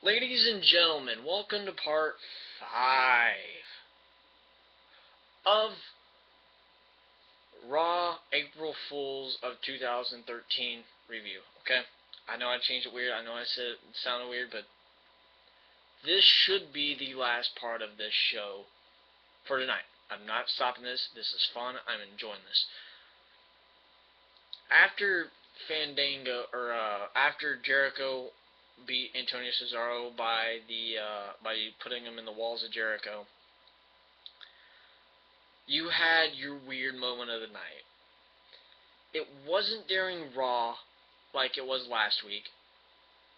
Ladies and gentlemen, welcome to part 5 of Raw April Fools of 2013 review, okay? I know I changed it weird, I know I said it sounded weird, but this should be the last part of this show for tonight. I'm not stopping this. This is fun. I'm enjoying this. After after Jericho beat Antonio Cesaro by putting him in the walls of Jericho, you had your weird moment of the night. It wasn't during Raw like it was last week.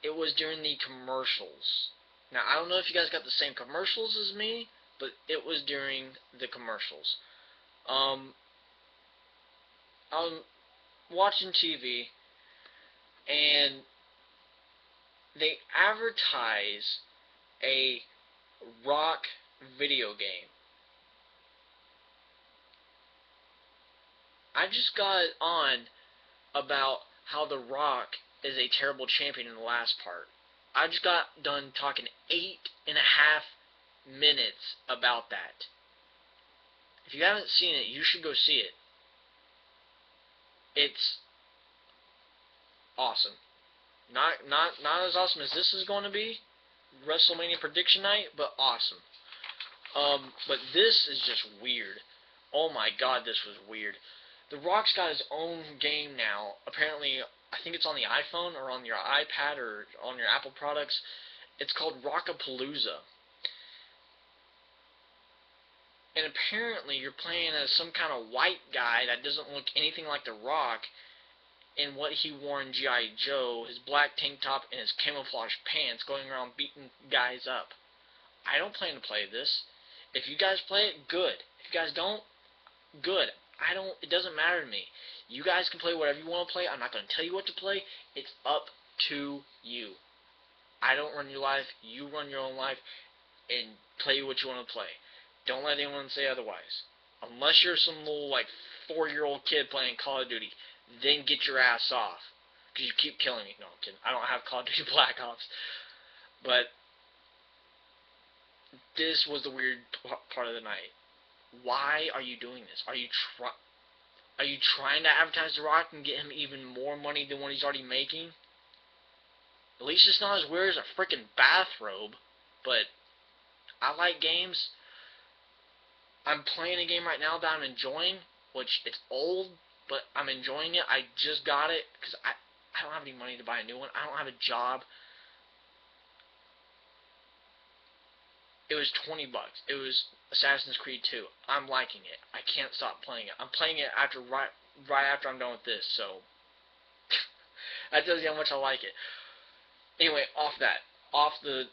It was during the commercials. Now, I don't know if you guys got the same commercials as me, but it was during the commercials. I'm watching TV, and they advertise a Rock video game. I just got on about how The Rock is a terrible champion in the last part. I just got done talking 8.5 minutes about that. If you haven't seen it, you should go see it. It's awesome. Not as awesome as this is going to be, WrestleMania prediction night, but awesome. But this is just weird. Oh my god, this was weird. The Rock's got his own game now. Apparently, I think it's on the iPhone or on your iPad or on your Apple products. It's called Rockapalooza. And apparently you're playing as some kind of white guy that doesn't look anything like The Rock in what he wore in G.I. Joe, his black tank top and his camouflage pants, going around beating guys up. I don't plan to play this. If you guys play it, good. If you guys don't, good. It doesn't matter to me. You guys can play whatever you want to play. I'm not going to tell you what to play. It's up to you. I don't run your life. You run your own life and play what you want to play. Don't let anyone say otherwise. Unless you're some little, 4-year-old kid playing Call of Duty, then get your ass off. Because you keep killing me. No, I'm kidding. I don't have Call of Duty Black Ops. But this was the weird part of the night. Why are you doing this? Are you trying to advertise The Rock and get him even more money than what he's already making? At least it's not as weird as a freaking bathrobe. But I like games. I'm playing a game right now that I'm enjoying, which it's old, but I'm enjoying it. I just got it because I don't have any money to buy a new one. I don't have a job. It was $20. It was Assassin's Creed 2. I'm liking it. I can't stop playing it. I'm playing it right after I'm done with this, so that tells you how much I like it. Anyway, off the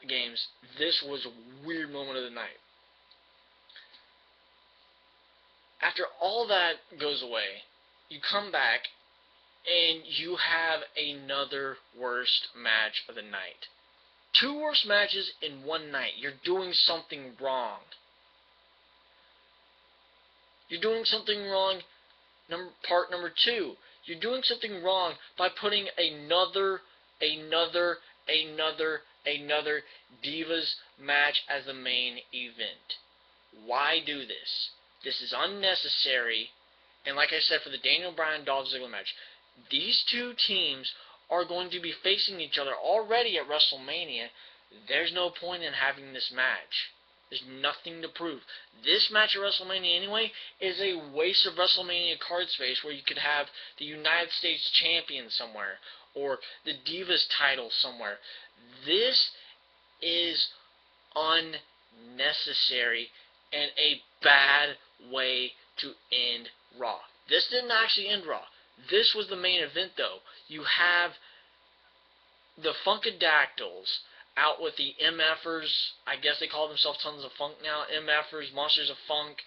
games, this was a weird moment of the night. After all that goes away, you come back and you have another worst match of the night. 2 worst matches in one night. You're doing something wrong. You're doing something wrong. Part number 2. You're doing something wrong by putting another Divas match as the main event. Why do this? This is unnecessary. And like I said, for the Daniel Bryan Dolph Ziggler match, these two teams are going to be facing each other already at WrestleMania. There's no point in having this match. There's nothing to prove. This match at WrestleMania anyway is a waste of WrestleMania card space where you could have the United States Champion somewhere or the Divas title somewhere. This is unnecessary and a bad way to end Raw. This didn't actually end Raw. This was the main event, though. You have the Funkadactyls out with the MFers. I guess they call themselves Tons of Funk now. MFers, Monsters of Funk.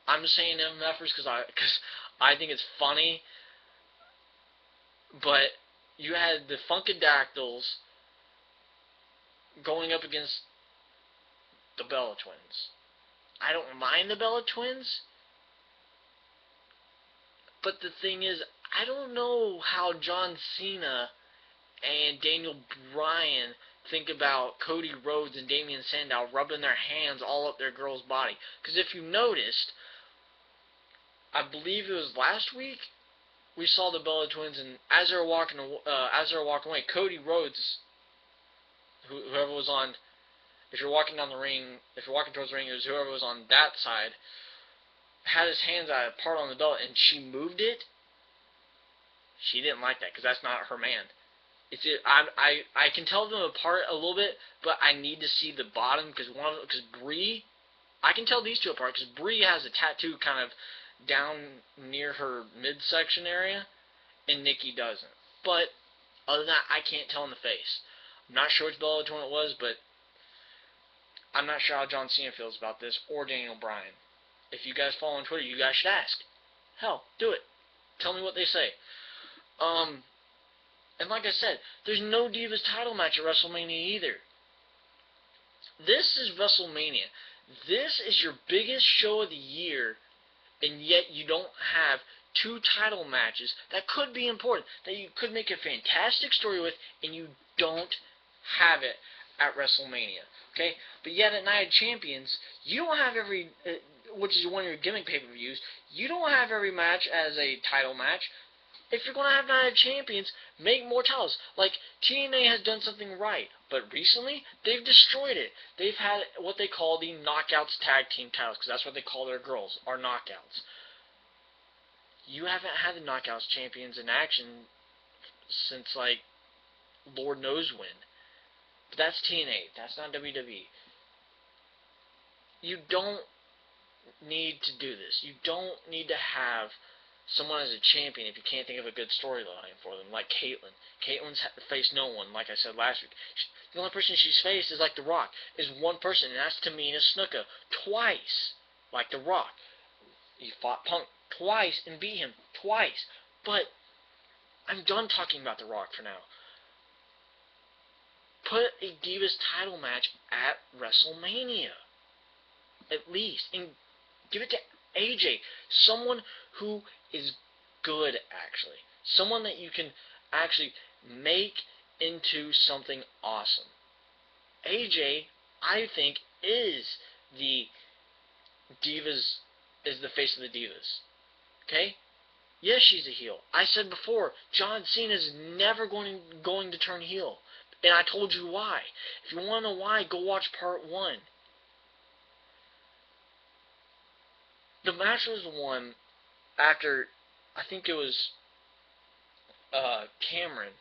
I'm just saying MFers because I think it's funny. But you had the Funkadactyls going up against the Bella Twins. I don't mind the Bella Twins. But the thing is, I don't know how John Cena and Daniel Bryan think about Cody Rhodes and Damian Sandow rubbing their hands all up their girl's body. Because if you noticed, I believe it was last week, we saw the Bella Twins, and as they were walking away, Cody Rhodes, whoever was on, if you're walking down the ring, if you're walking towards the ring, it was whoever was on that side, had his hands out apart on the belt, and she moved it. She didn't like that, because that's not her man. I can tell them apart a little bit, but I need to see the bottom, because Brie, I can tell these two apart, because Brie has a tattoo kind of down near her midsection area, and Nikki doesn't. But other than that, I can't tell in the face. I'm not sure which Bella Twin it was, but I'm not sure how John Cena feels about this, or Daniel Bryan. If you guys follow on Twitter, you guys should ask. Hell, do it. Tell me what they say. And like I said, there's no Divas title match at WrestleMania either. This is WrestleMania. This is your biggest show of the year, and yet you don't have two title matches that could be important, that you could make a fantastic story with, and you don't have it at WrestleMania. Okay? But yet at Night of Champions, you don't have every, which is one of your gimmick pay-per-views, you don't have every match as a title match. If you're going to have Night of Champions, make more titles. Like, TNA has done something right, but recently, they've destroyed it. They've had what they call the Knockouts Tag Team titles, because that's what they call their girls, are Knockouts. You haven't had the Knockouts champions in action since, like, Lord knows when. But that's TNA. That's not WWE. You don't need to do this. You don't need to have someone as a champion if you can't think of a good storyline for them, like Caitlyn. Caitlyn's faced no one, like I said last week. The only person she's faced is like The Rock, is one person, and that's Tamina Snuka. Twice, like The Rock. He fought Punk twice and beat him twice. But I'm done talking about The Rock for now. Put a Divas title match at WrestleMania, at least, and give it to AJ, someone who is good, actually. Someone that you can actually make into something awesome. AJ, I think, is the Divas, is the face of the Divas. Okay? Yes, she's a heel. I said before, John Cena is never going to turn heel. And I told you why. If you want to know why, go watch part 1. The match was won after, I think it was Cameron,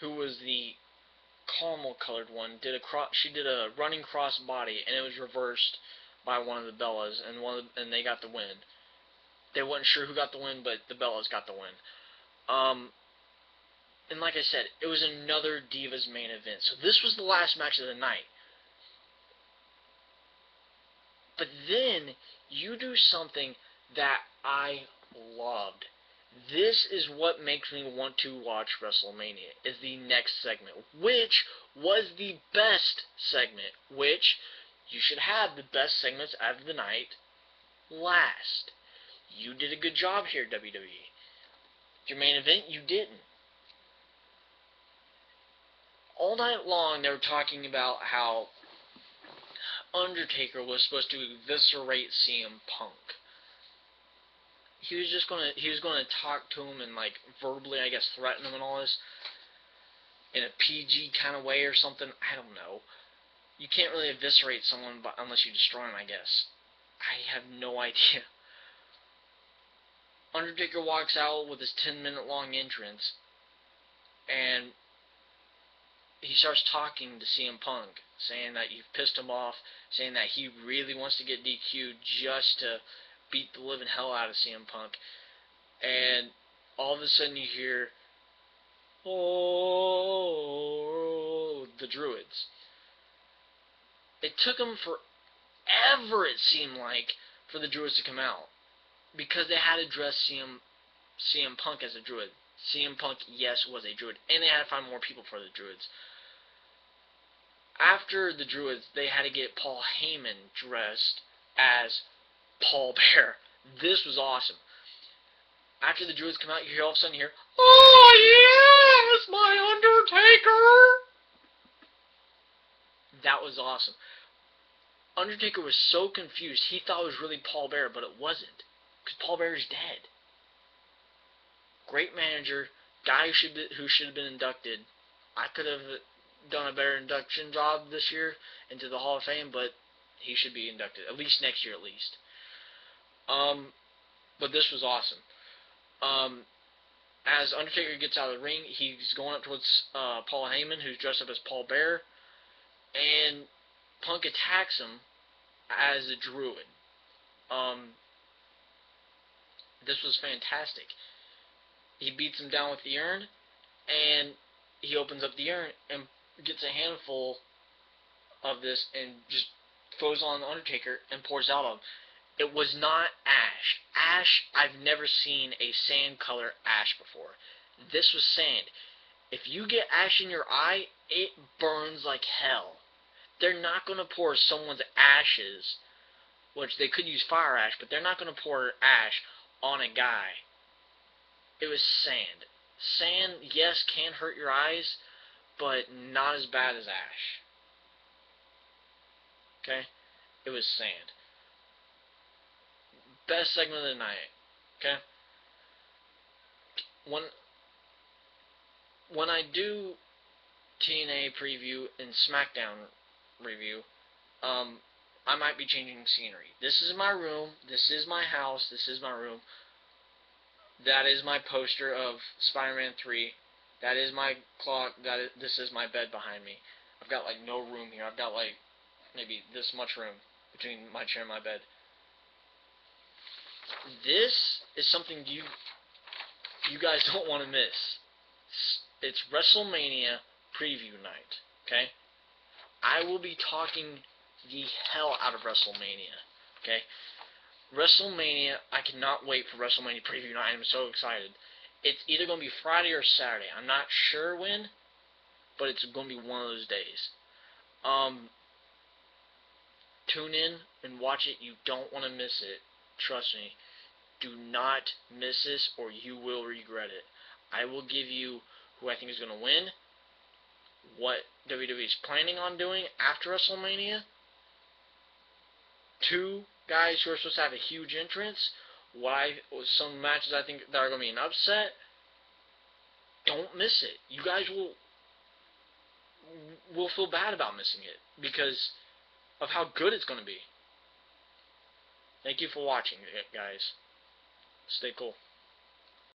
who was the caramel-colored one, she did a running cross body, and it was reversed by one of the Bellas, and they got the win. They weren't sure who got the win, but the Bellas got the win. And like I said, it was another Divas main event. So this was the last match of the night. But then, you do something that I loved. This is what makes me want to watch WrestleMania, is the next segment, which was the best segment, which you should have the best segments out of the night last. You did a good job here, WWE. Your main event, you didn't. All night long, they were talking about how Undertaker was supposed to eviscerate CM Punk. He was gonna talk to him and, like, verbally, I guess, threaten him and all this in a PG kind of way or something. I don't know. You can't really eviscerate someone unless you destroy him, I guess. I have no idea. Undertaker walks out with his 10-minute long entrance, and he starts talking to CM Punk, saying that you've pissed him off, saying that he really wants to get DQ'd just to beat the living hell out of CM Punk. And all of a sudden you hear, oh, the Druids. It took them forever, it seemed like, for the Druids to come out, because they had to dress CM Punk as a Druid. CM Punk, yes, was a Druid, and they had to find more people for the Druids. After the Druids, they had to get Paul Heyman dressed as Paul Bear. This was awesome. After the Druids come out, you hear all of a sudden, oh yes, my Undertaker! That was awesome. Undertaker was so confused. He thought it was really Paul Bearer, but it wasn't. Because Paul Bearer's dead. Great manager. Guy who should have been inducted. I could have done a better induction job this year into the Hall of Fame, but he should be inducted. At least next year, at least. But this was awesome. As Undertaker gets out of the ring, he's going up towards Paul Heyman, who's dressed up as Paul Bearer, and Punk attacks him as a druid. This was fantastic. He beats him down with the urn, and he opens up the urn and gets a handful of this and just throws on the Undertaker and pours out on him. It was not ash. Ash, I've never seen a sand color ash before. This was sand. If you get ash in your eye, it burns like hell. They're not going to pour someone's ashes, which they could use fire ash, but they're not going to pour ash on a guy. It was sand. Sand, yes, can hurt your eyes, but not as bad as ash. Okay? It was sand. Best segment of the night. Okay? When I do TNA preview and SmackDown review, I might be changing scenery. This is my room. This is my house. This is my room. That is my poster of Spider-Man 3. That is my clock. This is my bed behind me. I've got like no room here. I've got like maybe this much room between my chair and my bed. This is something you guys don't want to miss. It's WrestleMania preview night. Okay? I will be talking the hell out of WrestleMania. Okay? WrestleMania, I cannot wait for WrestleMania preview night. I'm so excited. It's either going to be Friday or Saturday. I'm not sure when, but it's going to be one of those days. Tune in and watch it. You don't want to miss it. Trust me. Do not miss this or you will regret it. I will give you who I think is going to win, what WWE is planning on doing after WrestleMania, 2 guys who are supposed to have a huge entrance, some matches I think that are going to be an upset. Don't miss it. You guys will feel bad about missing it because of how good it's going to be. Thank you for watching, guys. Stay cool.